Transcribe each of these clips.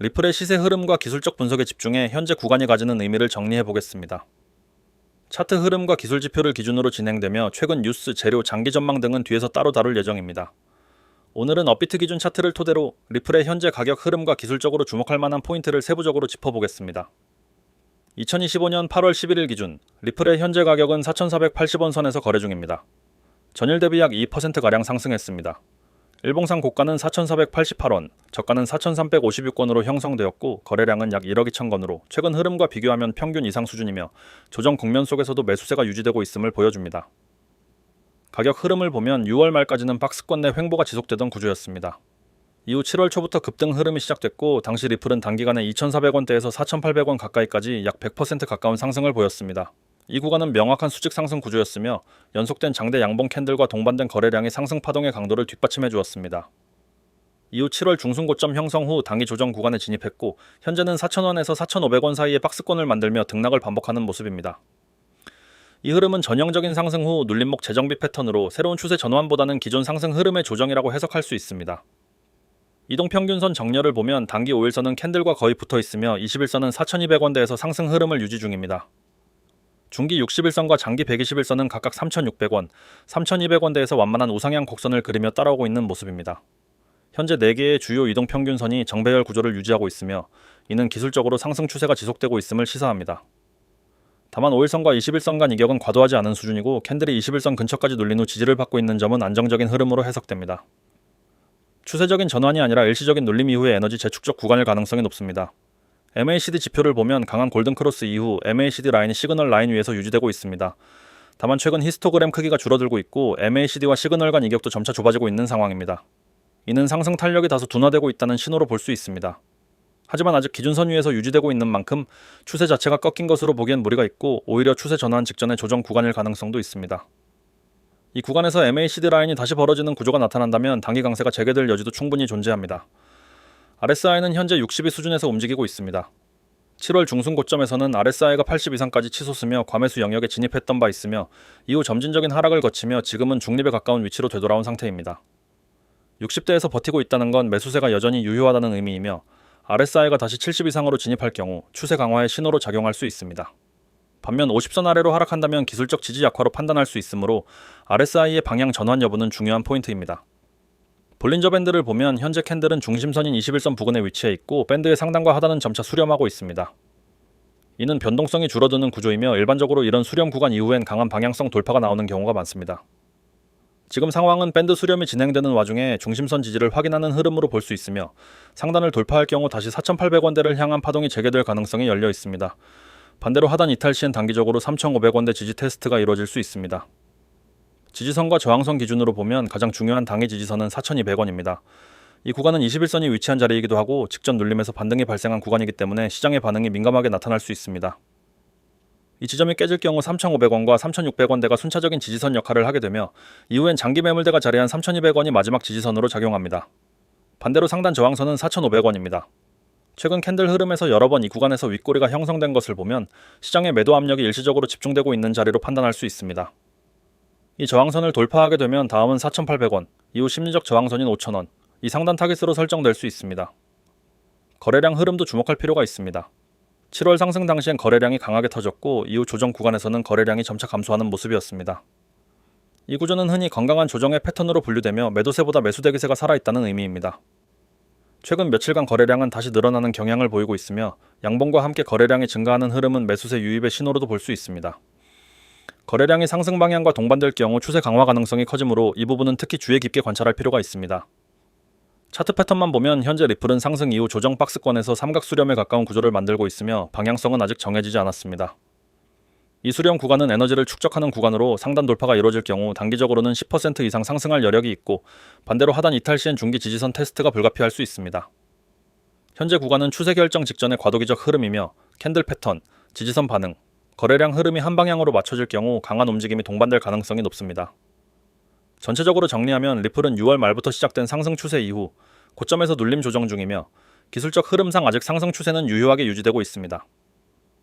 리플의 시세 흐름과 기술적 분석에 집중해 현재 구간이 가지는 의미를 정리해 보겠습니다. 차트 흐름과 기술 지표를 기준으로 진행되며 최근 뉴스, 재료, 장기 전망 등은 뒤에서 따로 다룰 예정입니다. 오늘은 업비트 기준 차트를 토대로 리플의 현재 가격 흐름과 기술적으로 주목할 만한 포인트를 세부적으로 짚어보겠습니다. 2025년 8월 11일 기준 리플의 현재 가격은 4,480원 선에서 거래 중입니다. 전일 대비 약 2%가량 상승했습니다. 일봉상 고가는 4,488원, 저가는 4,356원으로 형성되었고 거래량은 약 1억 2천 건으로 최근 흐름과 비교하면 평균 이상 수준이며 조정 국면 속에서도 매수세가 유지되고 있음을 보여줍니다. 가격 흐름을 보면 6월 말까지는 박스권 내 횡보가 지속되던 구조였습니다. 이후 7월 초부터 급등 흐름이 시작됐고 당시 리플은 단기간에 2,400원대에서 4,800원 가까이까지 약 100% 가까운 상승을 보였습니다. 이 구간은 명확한 수직 상승 구조였으며 연속된 장대 양봉 캔들과 동반된 거래량이 상승 파동의 강도를 뒷받침해 주었습니다. 이후 7월 중순 고점 형성 후 단기 조정 구간에 진입했고 현재는 4,000원에서 4,500원 사이의 박스권을 만들며 등락을 반복하는 모습입니다. 이 흐름은 전형적인 상승 후 눌림목 재정비 패턴으로 새로운 추세 전환보다는 기존 상승 흐름의 조정이라고 해석할 수 있습니다. 이동평균선 정렬을 보면 단기 5일선은 캔들과 거의 붙어있으며 21선은 4,200원대에서 상승 흐름을 유지 중입니다. 중기 60일선과 장기 120일선은 각각 3,600원, 3,200원대에서 완만한 우상향 곡선을 그리며 따라오고 있는 모습입니다. 현재 4개의 주요 이동평균선이 정배열 구조를 유지하고 있으며 이는 기술적으로 상승 추세가 지속되고 있음을 시사합니다. 다만 5일선과 21선 간 이격은 과도하지 않은 수준이고 캔들이 21선 근처까지 눌린 후 지지를 받고 있는 점은 안정적인 흐름으로 해석됩니다. 추세적인 전환이 아니라 일시적인 눌림 이후의 에너지 재축적 구간일 가능성이 높습니다. MACD 지표를 보면 강한 골든크로스 이후 MACD 라인이 시그널 라인 위에서 유지되고 있습니다. 다만 최근 히스토그램 크기가 줄어들고 있고 MACD와 시그널 간 이격도 점차 좁아지고 있는 상황입니다. 이는 상승 탄력이 다소 둔화되고 있다는 신호로 볼 수 있습니다. 하지만 아직 기준선 위에서 유지되고 있는 만큼 추세 자체가 꺾인 것으로 보기엔 무리가 있고 오히려 추세 전환 직전의 조정 구간일 가능성도 있습니다. 이 구간에서 MACD 라인이 다시 벌어지는 구조가 나타난다면 단기 강세가 재개될 여지도 충분히 존재합니다. RSI는 현재 62 수준에서 움직이고 있습니다. 7월 중순 고점에서는 RSI가 80 이상까지 치솟으며 과매수 영역에 진입했던 바 있으며 이후 점진적인 하락을 거치며 지금은 중립에 가까운 위치로 되돌아온 상태입니다. 60대에서 버티고 있다는 건 매수세가 여전히 유효하다는 의미이며 RSI가 다시 70 이상으로 진입할 경우 추세 강화의 신호로 작용할 수 있습니다. 반면 50선 아래로 하락한다면 기술적 지지 약화로 판단할 수 있으므로 RSI의 방향 전환 여부는 중요한 포인트입니다. 볼린저 밴드를 보면 현재 캔들은 중심선인 21선 부근에 위치해 있고 밴드의 상단과 하단은 점차 수렴하고 있습니다. 이는 변동성이 줄어드는 구조이며 일반적으로 이런 수렴 구간 이후엔 강한 방향성 돌파가 나오는 경우가 많습니다. 지금 상황은 밴드 수렴이 진행되는 와중에 중심선 지지를 확인하는 흐름으로 볼 수 있으며 상단을 돌파할 경우 다시 4,800원대를 향한 파동이 재개될 가능성이 열려 있습니다. 반대로 하단 이탈 시엔 단기적으로 3,500원대 지지 테스트가 이루어질 수 있습니다. 지지선과 저항선 기준으로 보면 가장 중요한 당일 지지선은 4,200원입니다. 이 구간은 21선이 위치한 자리이기도 하고 직전 눌림에서 반등이 발생한 구간이기 때문에 시장의 반응이 민감하게 나타날 수 있습니다. 이 지점이 깨질 경우 3,500원과 3,600원대가 순차적인 지지선 역할을 하게 되며 이후엔 장기 매물대가 자리한 3,200원이 마지막 지지선으로 작용합니다. 반대로 상단 저항선은 4,500원입니다. 최근 캔들 흐름에서 여러 번 이 구간에서 윗꼬리가 형성된 것을 보면 시장의 매도 압력이 일시적으로 집중되고 있는 자리로 판단할 수 있습니다. 이 저항선을 돌파하게 되면 다음은 4,800원, 이후 심리적 저항선인 5,000원, 이 상단 타깃으로 설정될 수 있습니다. 거래량 흐름도 주목할 필요가 있습니다. 7월 상승 당시엔 거래량이 강하게 터졌고 이후 조정 구간에서는 거래량이 점차 감소하는 모습이었습니다. 이 구조는 흔히 건강한 조정의 패턴으로 분류되며 매도세보다 매수대기세가 살아있다는 의미입니다. 최근 며칠간 거래량은 다시 늘어나는 경향을 보이고 있으며 양봉과 함께 거래량이 증가하는 흐름은 매수세 유입의 신호로도 볼 수 있습니다. 거래량이 상승 방향과 동반될 경우 추세 강화 가능성이 커지므로 이 부분은 특히 주의 깊게 관찰할 필요가 있습니다. 차트 패턴만 보면 현재 리플은 상승 이후 조정 박스권에서 삼각 수렴에 가까운 구조를 만들고 있으며 방향성은 아직 정해지지 않았습니다. 이 수렴 구간은 에너지를 축적하는 구간으로 상단 돌파가 이루어질 경우 단기적으로는 10% 이상 상승할 여력이 있고 반대로 하단 이탈 시엔 중기 지지선 테스트가 불가피할 수 있습니다. 현재 구간은 추세 결정 직전의 과도기적 흐름이며 캔들 패턴, 지지선 반응, 거래량 흐름이 한 방향으로 맞춰질 경우 강한 움직임이 동반될 가능성이 높습니다. 전체적으로 정리하면 리플은 6월 말부터 시작된 상승 추세 이후 고점에서 눌림 조정 중이며 기술적 흐름상 아직 상승 추세는 유효하게 유지되고 있습니다.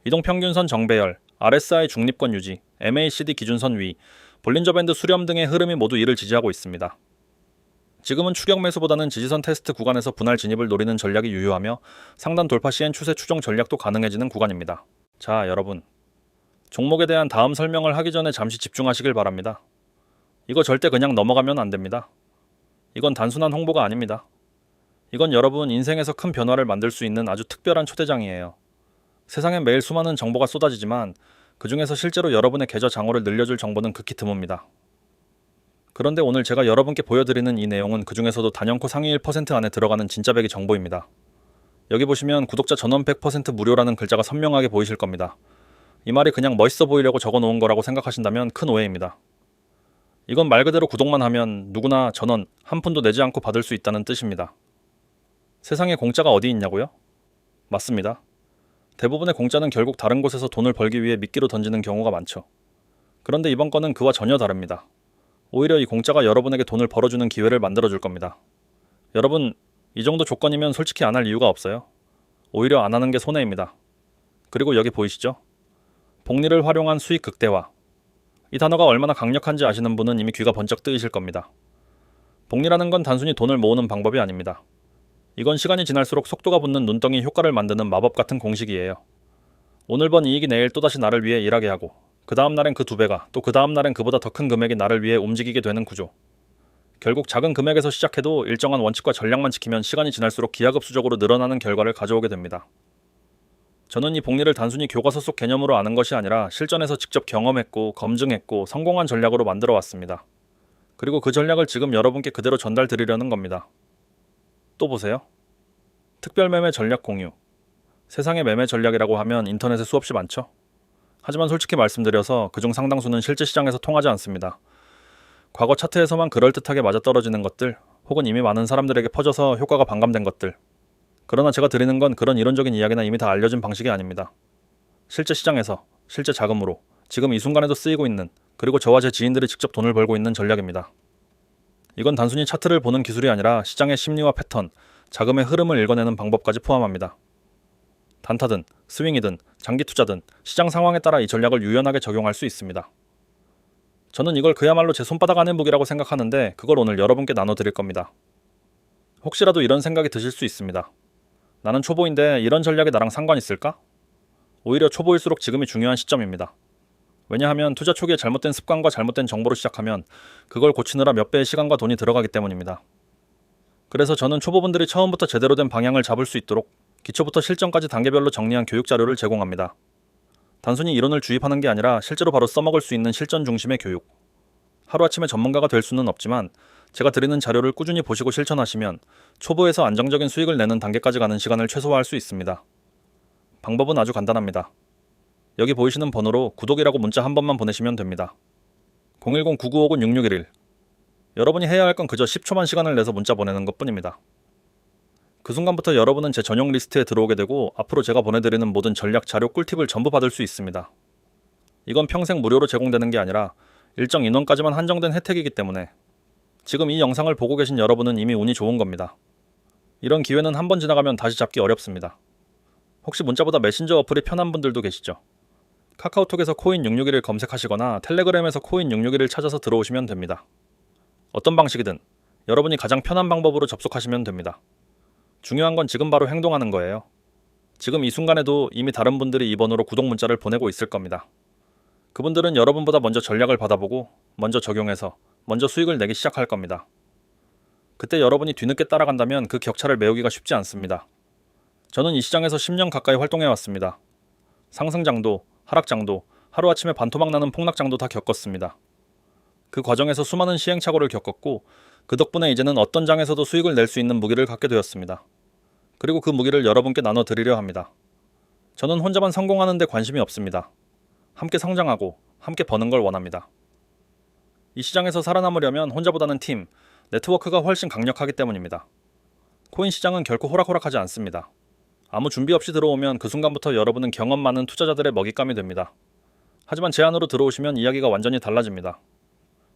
이동평균선 정배열, RSI 중립권 유지, MACD 기준선 위, 볼린저 밴드 수렴 등의 흐름이 모두 이를 지지하고 있습니다. 지금은 추격 매수보다는 지지선 테스트 구간에서 분할 진입을 노리는 전략이 유효하며 상단 돌파 시엔 추세 추종 전략도 가능해지는 구간입니다. 자, 여러분. 종목에 대한 다음 설명을 하기 전에 잠시 집중하시길 바랍니다. 이거 절대 그냥 넘어가면 안 됩니다. 이건 단순한 홍보가 아닙니다. 이건 여러분 인생에서 큰 변화를 만들 수 있는 아주 특별한 초대장이에요. 세상엔 매일 수많은 정보가 쏟아지지만 그 중에서 실제로 여러분의 계좌 잔고를 늘려줄 정보는 극히 드뭅니다. 그런데 오늘 제가 여러분께 보여드리는 이 내용은 그 중에서도 단연코 상위 1% 안에 들어가는 진짜 배기 정보입니다. 여기 보시면 구독자 전원 100% 무료라는 글자가 선명하게 보이실 겁니다. 이 말이 그냥 멋있어 보이려고 적어놓은 거라고 생각하신다면 큰 오해입니다. 이건 말 그대로 구독만 하면 누구나 전원 한 푼도 내지 않고 받을 수 있다는 뜻입니다. 세상에 공짜가 어디 있냐고요? 맞습니다. 대부분의 공짜는 결국 다른 곳에서 돈을 벌기 위해 미끼로 던지는 경우가 많죠. 그런데 이번 건은 그와 전혀 다릅니다. 오히려 이 공짜가 여러분에게 돈을 벌어주는 기회를 만들어줄 겁니다. 여러분, 이 정도 조건이면 솔직히 안 할 이유가 없어요. 오히려 안 하는 게 손해입니다. 그리고 여기 보이시죠? 복리를 활용한 수익 극대화. 이 단어가 얼마나 강력한지 아시는 분은 이미 귀가 번쩍 뜨이실 겁니다. 복리라는 건 단순히 돈을 모으는 방법이 아닙니다. 이건 시간이 지날수록 속도가 붙는 눈덩이 효과를 만드는 마법 같은 공식이에요. 오늘 번 이익이 내일 또다시 나를 위해 일하게 하고 그 다음 날엔 그 2배가 또 그 다음 날엔 그보다 더 큰 금액이 나를 위해 움직이게 되는 구조. 결국 작은 금액에서 시작해도 일정한 원칙과 전략만 지키면 시간이 지날수록 기하급수적으로 늘어나는 결과를 가져오게 됩니다. 저는 이 복리를 단순히 교과서 속 개념으로 아는 것이 아니라 실전에서 직접 경험했고 검증했고 성공한 전략으로 만들어 왔습니다. 그리고 그 전략을 지금 여러분께 그대로 전달드리려는 겁니다. 또 보세요. 특별매매 전략 공유. 세상의 매매 전략이라고 하면 인터넷에 수없이 많죠. 하지만 솔직히 말씀드려서 그중 상당수는 실제 시장에서 통하지 않습니다. 과거 차트에서만 그럴듯하게 맞아떨어지는 것들, 혹은 이미 많은 사람들에게 퍼져서 효과가 반감된 것들. 그러나 제가 드리는 건 그런 이론적인 이야기나 이미 다 알려진 방식이 아닙니다. 실제 시장에서, 실제 자금으로, 지금 이 순간에도 쓰이고 있는, 그리고 저와 제 지인들이 직접 돈을 벌고 있는 전략입니다. 이건 단순히 차트를 보는 기술이 아니라 시장의 심리와 패턴, 자금의 흐름을 읽어내는 방법까지 포함합니다. 단타든, 스윙이든, 장기 투자든 시장 상황에 따라 이 전략을 유연하게 적용할 수 있습니다. 저는 이걸 그야말로 제 손바닥 안의 무기라고 생각하는데 그걸 오늘 여러분께 나눠드릴 겁니다. 혹시라도 이런 생각이 드실 수 있습니다. 나는 초보인데 이런 전략이 나랑 상관 있을까? 오히려 초보일수록 지금이 중요한 시점입니다. 왜냐하면 투자 초기에 잘못된 습관과 잘못된 정보로 시작하면 그걸 고치느라 몇 배의 시간과 돈이 들어가기 때문입니다. 그래서 저는 초보분들이 처음부터 제대로 된 방향을 잡을 수 있도록 기초부터 실전까지 단계별로 정리한 교육 자료를 제공합니다. 단순히 이론을 주입하는 게 아니라 실제로 바로 써먹을 수 있는 실전 중심의 교육. 하루아침에 전문가가 될 수는 없지만 제가 드리는 자료를 꾸준히 보시고 실천하시면 초보에서 안정적인 수익을 내는 단계까지 가는 시간을 최소화할 수 있습니다. 방법은 아주 간단합니다. 여기 보이시는 번호로 구독이라고 문자 한 번만 보내시면 됩니다. 010-9959-6611. 여러분이 해야 할 건 그저 10초만 시간을 내서 문자 보내는 것뿐입니다. 그 순간부터 여러분은 제 전용 리스트에 들어오게 되고 앞으로 제가 보내드리는 모든 전략 자료 꿀팁을 전부 받을 수 있습니다. 이건 평생 무료로 제공되는 게 아니라 일정 인원까지만 한정된 혜택이기 때문에 지금 이 영상을 보고 계신 여러분은 이미 운이 좋은 겁니다. 이런 기회는 한 번 지나가면 다시 잡기 어렵습니다. 혹시 문자보다 메신저 어플이 편한 분들도 계시죠? 카카오톡에서 코인661을 검색하시거나 텔레그램에서 코인661을 찾아서 들어오시면 됩니다. 어떤 방식이든 여러분이 가장 편한 방법으로 접속하시면 됩니다. 중요한 건 지금 바로 행동하는 거예요. 지금 이 순간에도 이미 다른 분들이 이 번호로 구독 문자를 보내고 있을 겁니다. 그분들은 여러분보다 먼저 전략을 받아보고 먼저 적용해서 먼저 수익을 내기 시작할 겁니다. 그때 여러분이 뒤늦게 따라간다면 그 격차를 메우기가 쉽지 않습니다. 저는 이 시장에서 10년 가까이 활동해왔습니다. 상승장도, 하락장도, 하루아침에 반토막 나는 폭락장도 다 겪었습니다. 그 과정에서 수많은 시행착오를 겪었고 그 덕분에 이제는 어떤 장에서도 수익을 낼 수 있는 무기를 갖게 되었습니다. 그리고 그 무기를 여러분께 나눠드리려 합니다. 저는 혼자만 성공하는 데 관심이 없습니다. 함께 성장하고 함께 버는 걸 원합니다. 이 시장에서 살아남으려면 혼자보다는 팀, 네트워크가 훨씬 강력하기 때문입니다. 코인 시장은 결코 호락호락하지 않습니다. 아무 준비 없이 들어오면 그 순간부터 여러분은 경험 많은 투자자들의 먹잇감이 됩니다. 하지만 제 안으로 들어오시면 이야기가 완전히 달라집니다.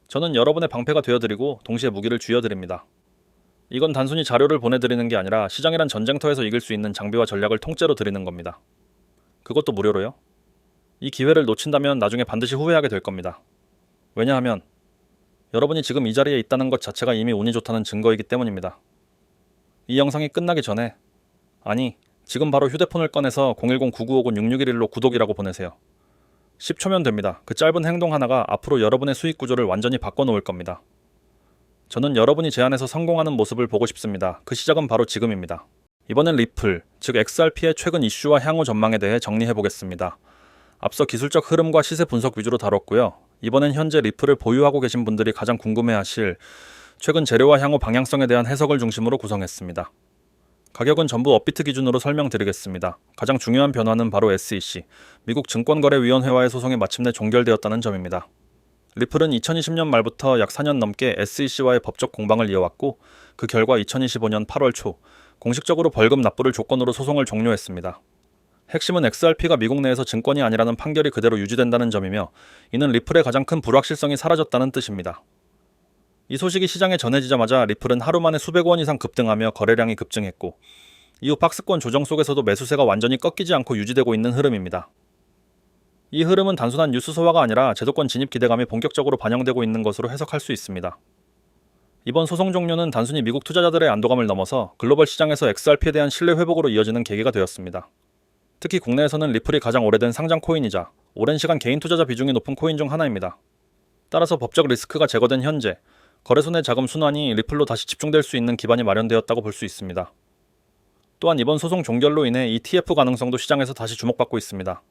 저는 여러분의 방패가 되어드리고 동시에 무기를 쥐어드립니다. 이건 단순히 자료를 보내드리는 게 아니라 시장이란 전쟁터에서 이길 수 있는 장비와 전략을 통째로 드리는 겁니다. 그것도 무료로요. 이 기회를 놓친다면 나중에 반드시 후회하게 될 겁니다. 왜냐하면 여러분이 지금 이 자리에 있다는 것 자체가 이미 운이 좋다는 증거이기 때문입니다. 이 영상이 끝나기 전에, 아니, 지금 바로 휴대폰을 꺼내서 010-9959-6611로 구독이라고 보내세요. 10초면 됩니다. 그 짧은 행동 하나가 앞으로 여러분의 수익 구조를 완전히 바꿔놓을 겁니다. 저는 여러분이 제안에서 성공하는 모습을 보고 싶습니다. 그 시작은 바로 지금입니다. 이번엔 리플, 즉 XRP의 최근 이슈와 향후 전망에 대해 정리해보겠습니다. 앞서 기술적 흐름과 시세 분석 위주로 다뤘고요. 이번엔 현재 리플을 보유하고 계신 분들이 가장 궁금해하실 최근 재료와 향후 방향성에 대한 해석을 중심으로 구성했습니다. 가격은 전부 업비트 기준으로 설명드리겠습니다. 가장 중요한 변화는 바로 SEC, 미국 증권거래위원회와의 소송이 마침내 종결되었다는 점입니다. 리플은 2020년 말부터 약 4년 넘게 SEC와의 법적 공방을 이어왔고, 그 결과 2025년 8월 초 공식적으로 벌금 납부를 조건으로 소송을 종료했습니다. 핵심은 XRP가 미국 내에서 증권이 아니라는 판결이 그대로 유지된다는 점이며, 이는 리플의 가장 큰 불확실성이 사라졌다는 뜻입니다. 이 소식이 시장에 전해지자마자 리플은 하루 만에 수백 원 이상 급등하며 거래량이 급증했고, 이후 박스권 조정 속에서도 매수세가 완전히 꺾이지 않고 유지되고 있는 흐름입니다. 이 흐름은 단순한 뉴스 소화가 아니라 제도권 진입 기대감이 본격적으로 반영되고 있는 것으로 해석할 수 있습니다. 이번 소송 종료는 단순히 미국 투자자들의 안도감을 넘어서 글로벌 시장에서 XRP에 대한 신뢰 회복으로 이어지는 계기가 되었습니다. 특히 국내에서는 리플이 가장 오래된 상장 코인이자 오랜 시간 개인 투자자 비중이 높은 코인 중 하나입니다. 따라서 법적 리스크가 제거된 현재, 거래소 내 자금 순환이 리플로 다시 집중될 수 있는 기반이 마련되었다고 볼 수 있습니다. 또한 이번 소송 종결로 인해 ETF 가능성도 시장에서 다시 주목받고 있습니다.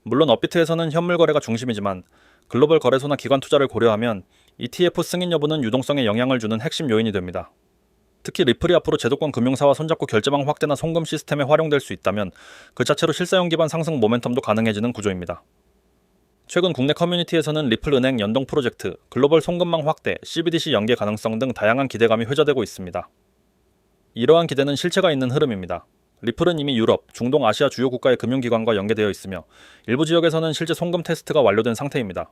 물론 업비트에서는 현물 거래가 중심이지만 글로벌 거래소나 기관 투자를 고려하면 ETF 승인 여부는 유동성에 영향을 주는 핵심 요인이 됩니다. 특히 리플이 앞으로 제도권 금융사와 손잡고 결제망 확대나 송금 시스템에 활용될 수 있다면 그 자체로 실사용 기반 상승 모멘텀도 가능해지는 구조입니다. 최근 국내 커뮤니티에서는 리플 은행 연동 프로젝트, 글로벌 송금망 확대, CBDC 연계 가능성 등 다양한 기대감이 회자되고 있습니다. 이러한 기대는 실체가 있는 흐름입니다. 리플은 이미 유럽, 중동, 아시아 주요 국가의 금융기관과 연계되어 있으며 일부 지역에서는 실제 송금 테스트가 완료된 상태입니다.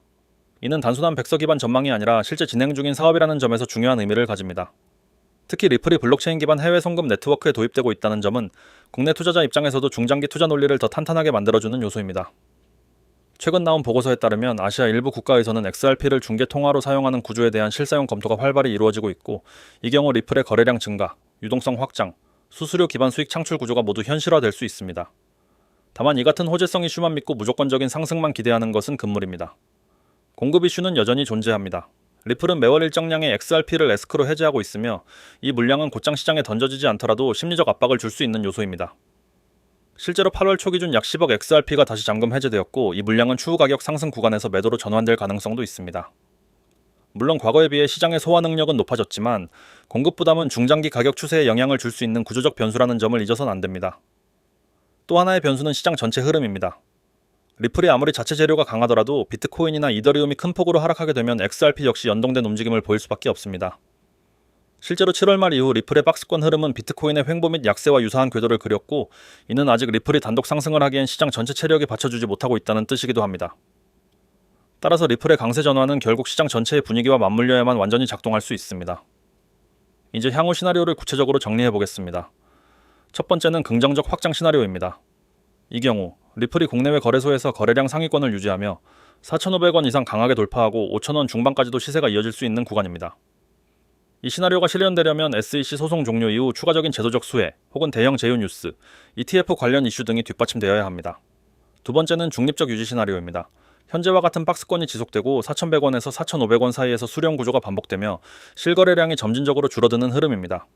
이는 단순한 백서 기반 전망이 아니라 실제 진행 중인 사업이라는 점에서 중요한 의미를 가집니다. 특히 리플이 블록체인 기반 해외 송금 네트워크에 도입되고 있다는 점은 국내 투자자 입장에서도 중장기 투자 논리를 더 탄탄하게 만들어주는 요소입니다. 최근 나온 보고서에 따르면 아시아 일부 국가에서는 XRP를 중개 통화로 사용하는 구조에 대한 실사용 검토가 활발히 이루어지고 있고, 이 경우 리플의 거래량 증가, 유동성 확장, 수수료 기반 수익 창출 구조가 모두 현실화될 수 있습니다. 다만 이 같은 호재성 이슈만 믿고 무조건적인 상승만 기대하는 것은 금물입니다. 공급 이슈는 여전히 존재합니다. 리플은 매월 일정량의 XRP를 에스크로 해제하고 있으며, 이 물량은 곧장 시장에 던져지지 않더라도 심리적 압박을 줄 수 있는 요소입니다. 실제로 8월 초 기준 약 10억 XRP가 다시 잠금 해제되었고, 이 물량은 추후 가격 상승 구간에서 매도로 전환될 가능성도 있습니다. 물론 과거에 비해 시장의 소화 능력은 높아졌지만 공급 부담은 중장기 가격 추세에 영향을 줄 수 있는 구조적 변수라는 점을 잊어서는 안 됩니다. 또 하나의 변수는 시장 전체 흐름입니다. 리플이 아무리 자체 재료가 강하더라도 비트코인이나 이더리움이 큰 폭으로 하락하게 되면 XRP 역시 연동된 움직임을 보일 수밖에 없습니다. 실제로 7월 말 이후 리플의 박스권 흐름은 비트코인의 횡보 및 약세와 유사한 궤도를 그렸고, 이는 아직 리플이 단독 상승을 하기엔 시장 전체 체력이 받쳐주지 못하고 있다는 뜻이기도 합니다. 따라서 리플의 강세 전환은 결국 시장 전체의 분위기와 맞물려야만 완전히 작동할 수 있습니다. 이제 향후 시나리오를 구체적으로 정리해보겠습니다. 첫 번째는 긍정적 확장 시나리오입니다. 이 경우 리플이 국내외 거래소에서 거래량 상위권을 유지하며 4,500원 이상 강하게 돌파하고 5,000원 중반까지도 시세가 이어질 수 있는 구간입니다. 이 시나리오가 실현되려면 SEC 소송 종료 이후 추가적인 제도적 수혜 혹은 대형 제휴 뉴스, ETF 관련 이슈 등이 뒷받침되어야 합니다. 두 번째는 중립적 유지 시나리오입니다. 현재와 같은 박스권이 지속되고 4,100원에서 4,500원 사이에서 수렴 구조가 반복되며 실거래량이 점진적으로 줄어드는 흐름입니다.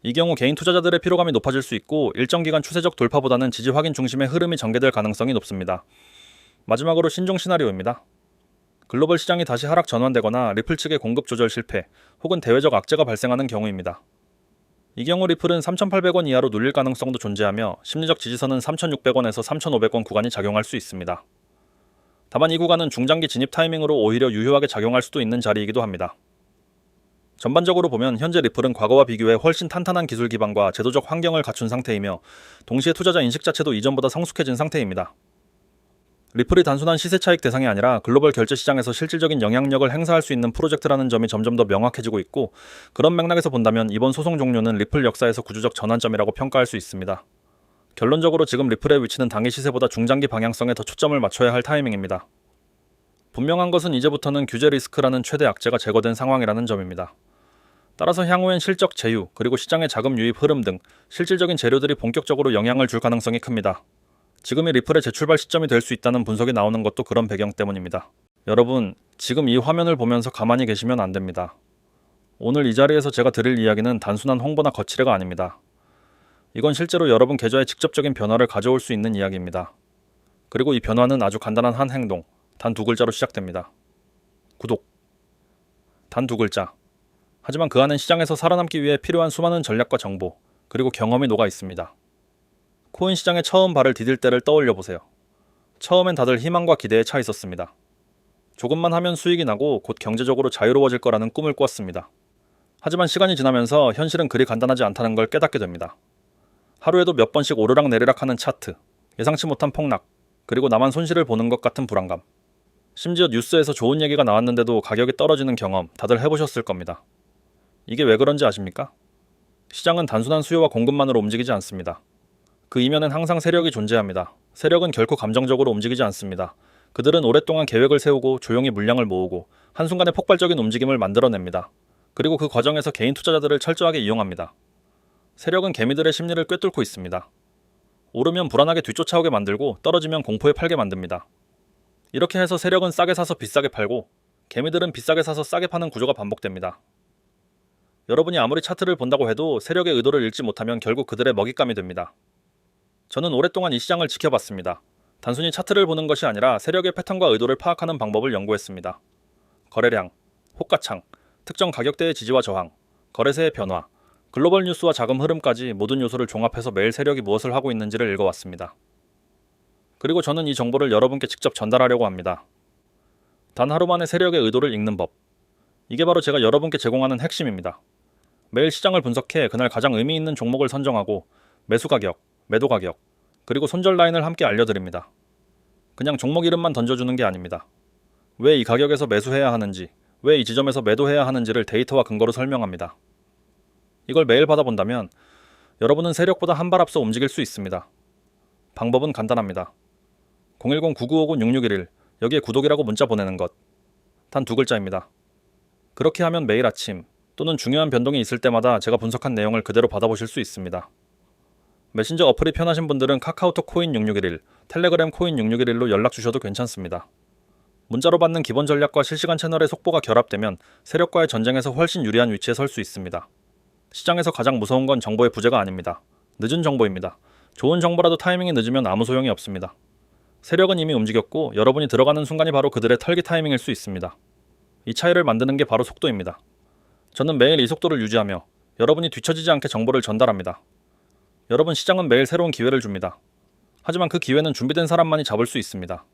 이 경우 개인 투자자들의 피로감이 높아질 수 있고 일정 기간 추세적 돌파보다는 지지 확인 중심의 흐름이 전개될 가능성이 높습니다. 마지막으로 신종 시나리오입니다. 글로벌 시장이 다시 하락 전환되거나 리플 측의 공급 조절 실패 혹은 대외적 악재가 발생하는 경우입니다. 이 경우 리플은 3,800원 이하로 눌릴 가능성도 존재하며 심리적 지지선은 3,600원에서 3,500원 구간이 작용할 수 있습니다. 다만 이 구간은 중장기 진입 타이밍으로 오히려 유효하게 작용할 수도 있는 자리이기도 합니다. 전반적으로 보면 현재 리플은 과거와 비교해 훨씬 탄탄한 기술 기반과 제도적 환경을 갖춘 상태이며 동시에 투자자 인식 자체도 이전보다 성숙해진 상태입니다. 리플이 단순한 시세 차익 대상이 아니라 글로벌 결제 시장에서 실질적인 영향력을 행사할 수 있는 프로젝트라는 점이 점점 더 명확해지고 있고, 그런 맥락에서 본다면 이번 소송 종료는 리플 역사에서 구조적 전환점이라고 평가할 수 있습니다. 결론적으로 지금 리플의 위치는 단기 시세보다 중장기 방향성에 더 초점을 맞춰야 할 타이밍입니다. 분명한 것은 이제부터는 규제 리스크라는 최대 악재가 제거된 상황이라는 점입니다. 따라서 향후엔 실적 제휴, 그리고 시장의 자금 유입 흐름 등 실질적인 재료들이 본격적으로 영향을 줄 가능성이 큽니다. 지금이 리플의 재출발 시점이 될 수 있다는 분석이 나오는 것도 그런 배경 때문입니다. 여러분, 지금 이 화면을 보면서 가만히 계시면 안 됩니다. 오늘 이 자리에서 제가 드릴 이야기는 단순한 홍보나 거치레가 아닙니다. 이건 실제로 여러분 계좌에 직접적인 변화를 가져올 수 있는 이야기입니다. 그리고 이 변화는 아주 간단한 한 행동, 단 2글자로 시작됩니다. 구독. 단 2글자. 하지만 그 안엔 시장에서 살아남기 위해 필요한 수많은 전략과 정보, 그리고 경험이 녹아 있습니다. 코인 시장에 처음 발을 디딜 때를 떠올려 보세요. 처음엔 다들 희망과 기대에 차 있었습니다. 조금만 하면 수익이 나고 곧 경제적으로 자유로워질 거라는 꿈을 꾸었습니다. 하지만 시간이 지나면서 현실은 그리 간단하지 않다는 걸 깨닫게 됩니다. 하루에도 몇 번씩 오르락내리락하는 차트, 예상치 못한 폭락, 그리고 나만 손실을 보는 것 같은 불안감. 심지어 뉴스에서 좋은 얘기가 나왔는데도 가격이 떨어지는 경험 다들 해보셨을 겁니다. 이게 왜 그런지 아십니까? 시장은 단순한 수요와 공급만으로 움직이지 않습니다. 그 이면엔 항상 세력이 존재합니다. 세력은 결코 감정적으로 움직이지 않습니다. 그들은 오랫동안 계획을 세우고 조용히 물량을 모으고 한순간에 폭발적인 움직임을 만들어냅니다. 그리고 그 과정에서 개인 투자자들을 철저하게 이용합니다. 세력은 개미들의 심리를 꿰뚫고 있습니다. 오르면 불안하게 뒤쫓아오게 만들고 떨어지면 공포에 팔게 만듭니다. 이렇게 해서 세력은 싸게 사서 비싸게 팔고 개미들은 비싸게 사서 싸게 파는 구조가 반복됩니다. 여러분이 아무리 차트를 본다고 해도 세력의 의도를 읽지 못하면 결국 그들의 먹잇감이 됩니다. 저는 오랫동안 이 시장을 지켜봤습니다. 단순히 차트를 보는 것이 아니라 세력의 패턴과 의도를 파악하는 방법을 연구했습니다. 거래량, 호가창, 특정 가격대의 지지와 저항, 거래세의 변화, 글로벌 뉴스와 자금 흐름까지 모든 요소를 종합해서 매일 세력이 무엇을 하고 있는지를 읽어왔습니다. 그리고 저는 이 정보를 여러분께 직접 전달하려고 합니다. 단 하루 만에 세력의 의도를 읽는 법. 이게 바로 제가 여러분께 제공하는 핵심입니다. 매일 시장을 분석해 그날 가장 의미 있는 종목을 선정하고 매수 가격, 매도 가격, 그리고 손절 라인을 함께 알려드립니다. 그냥 종목 이름만 던져주는 게 아닙니다. 왜 이 가격에서 매수해야 하는지, 왜 이 지점에서 매도해야 하는지를 데이터와 근거로 설명합니다. 이걸 매일 받아본다면 여러분은 세력보다 한 발 앞서 움직일 수 있습니다. 방법은 간단합니다. 010-9959-6611 여기에 구독이라고 문자 보내는 것. 단 2글자입니다. 그렇게 하면 매일 아침 또는 중요한 변동이 있을 때마다 제가 분석한 내용을 그대로 받아보실 수 있습니다. 메신저 어플이 편하신 분들은 카카오톡 코인 6611, 텔레그램 코인 6611로 연락 주셔도 괜찮습니다. 문자로 받는 기본 전략과 실시간 채널의 속보가 결합되면 세력과의 전쟁에서 훨씬 유리한 위치에 설 수 있습니다. 시장에서 가장 무서운 건 정보의 부재가 아닙니다. 늦은 정보입니다. 좋은 정보라도 타이밍이 늦으면 아무 소용이 없습니다. 세력은 이미 움직였고 여러분이 들어가는 순간이 바로 그들의 털기 타이밍일 수 있습니다. 이 차이를 만드는 게 바로 속도입니다. 저는 매일 이 속도를 유지하며 여러분이 뒤처지지 않게 정보를 전달합니다. 여러분, 시장은 매일 새로운 기회를 줍니다. 하지만 그 기회는 준비된 사람만이 잡을 수 있습니다.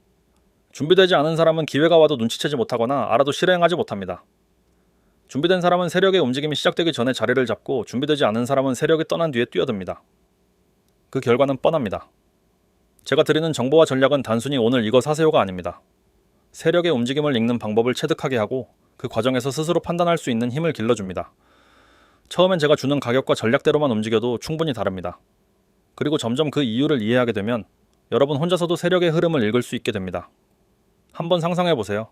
준비되지 않은 사람은 기회가 와도 눈치채지 못하거나 알아도 실행하지 못합니다. 준비된 사람은 세력의 움직임이 시작되기 전에 자리를 잡고 준비되지 않은 사람은 세력이 떠난 뒤에 뛰어듭니다. 그 결과는 뻔합니다. 제가 드리는 정보와 전략은 단순히 오늘 이거 사세요가 아닙니다. 세력의 움직임을 읽는 방법을 체득하게 하고 그 과정에서 스스로 판단할 수 있는 힘을 길러줍니다. 처음엔 제가 주는 가격과 전략대로만 움직여도 충분히 다릅니다. 그리고 점점 그 이유를 이해하게 되면 여러분 혼자서도 세력의 흐름을 읽을 수 있게 됩니다. 한번 상상해보세요.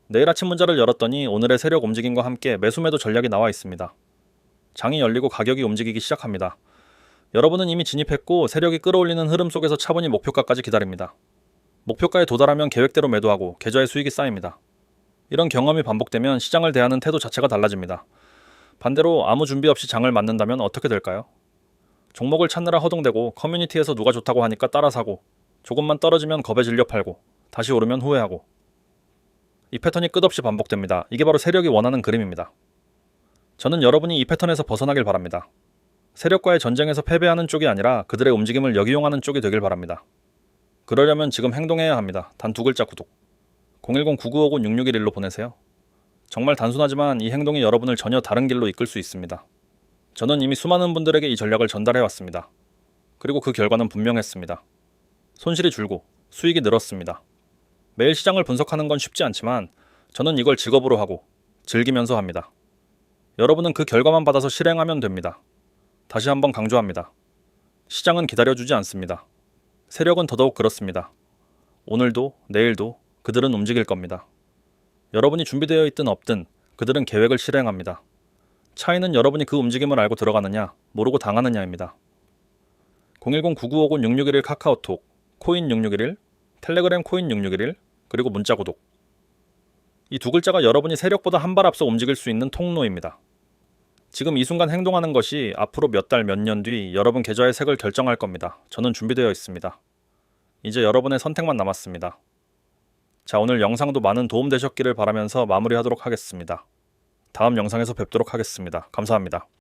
내일 아침 문자를 열었더니 오늘의 세력 움직임과 함께 매수매도 전략이 나와 있습니다. 장이 열리고 가격이 움직이기 시작합니다. 여러분은 이미 진입했고 세력이 끌어올리는 흐름 속에서 차분히 목표가까지 기다립니다. 목표가에 도달하면 계획대로 매도하고 계좌에 수익이 쌓입니다. 이런 경험이 반복되면 시장을 대하는 태도 자체가 달라집니다. 반대로 아무 준비 없이 장을 맞는다면 어떻게 될까요? 종목을 찾느라 허둥대고 커뮤니티에서 누가 좋다고 하니까 따라 사고 조금만 떨어지면 겁에 질려 팔고 다시 오르면 후회하고 이 패턴이 끝없이 반복됩니다. 이게 바로 세력이 원하는 그림입니다. 저는 여러분이 이 패턴에서 벗어나길 바랍니다. 세력과의 전쟁에서 패배하는 쪽이 아니라 그들의 움직임을 역이용하는 쪽이 되길 바랍니다. 그러려면 지금 행동해야 합니다. 단 2글자 구독. 010-9959-6611로 보내세요. 정말 단순하지만 이 행동이 여러분을 전혀 다른 길로 이끌 수 있습니다. 저는 이미 수많은 분들에게 이 전략을 전달해왔습니다. 그리고 그 결과는 분명했습니다. 손실이 줄고 수익이 늘었습니다. 매일 시장을 분석하는 건 쉽지 않지만 저는 이걸 직업으로 하고 즐기면서 합니다. 여러분은 그 결과만 받아서 실행하면 됩니다. 다시 한번 강조합니다. 시장은 기다려주지 않습니다. 세력은 더더욱 그렇습니다. 오늘도 내일도 그들은 움직일 겁니다. 여러분이 준비되어 있든 없든 그들은 계획을 실행합니다. 차이는 여러분이 그 움직임을 알고 들어가느냐, 모르고 당하느냐입니다. 010-9950-6611 카카오톡, 코인 6611, 텔레그램 코인 6611, 그리고 문자 구독. 이 두 글자가 여러분이 세력보다 한 발 앞서 움직일 수 있는 통로입니다. 지금 이 순간 행동하는 것이 앞으로 몇 달, 몇 년 뒤 여러분 계좌의 색을 결정할 겁니다. 저는 준비되어 있습니다. 이제 여러분의 선택만 남았습니다. 자, 오늘 영상도 많은 도움 되셨기를 바라면서 마무리하도록 하겠습니다. 다음 영상에서 뵙도록 하겠습니다. 감사합니다.